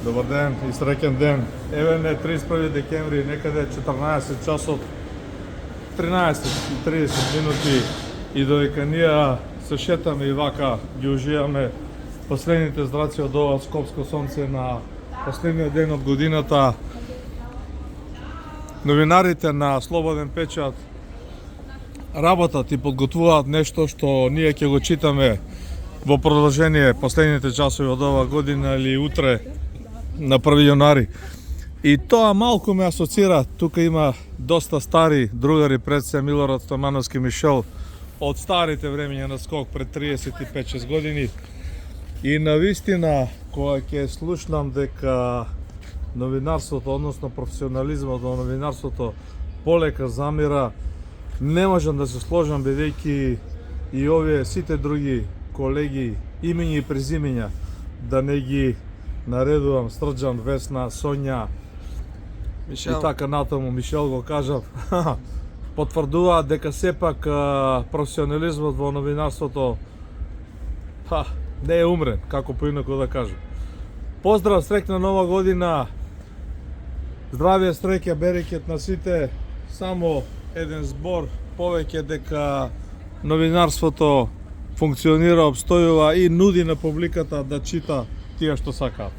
Добар ден и среќен ден. Еве не 31 декември, некаде 14 часот 13:30 минути и додека ние се шетаме и вака ги уживаме последните зраци од ова скопско сонце на последниот ден од годината, новинарите на Слободен печат работат и подготвуваат нешто што ние ќе го читаме во продолжение последните часови од ова година или утре на 1 јаnuари. И тоа малку ме асоцира, тука има доста стари другари пред се, Милорад Стомановски, Мишел, од старите времења на скок пред 35-6 години. И навистина, кога ќе слушнам дека новинарството, односно професионализмот во новинарството полека замира, не можам да се сложам, бидејќи и овие сите други колеги, имења и презимења, да не ги наредувам, Срđan, Весна, Сонја, Мишел. И така натаму, Мишел го кажав, потврдуваат дека сепак професионализмот во новинарството не е умрен, како поинаку да кажем. Поздрав, среќна нова година, здравје, среќа, берекет на сите, само еден збор повеќе дека новинарството функционира, обстојува и нуди на публиката да чита тие што сакаат.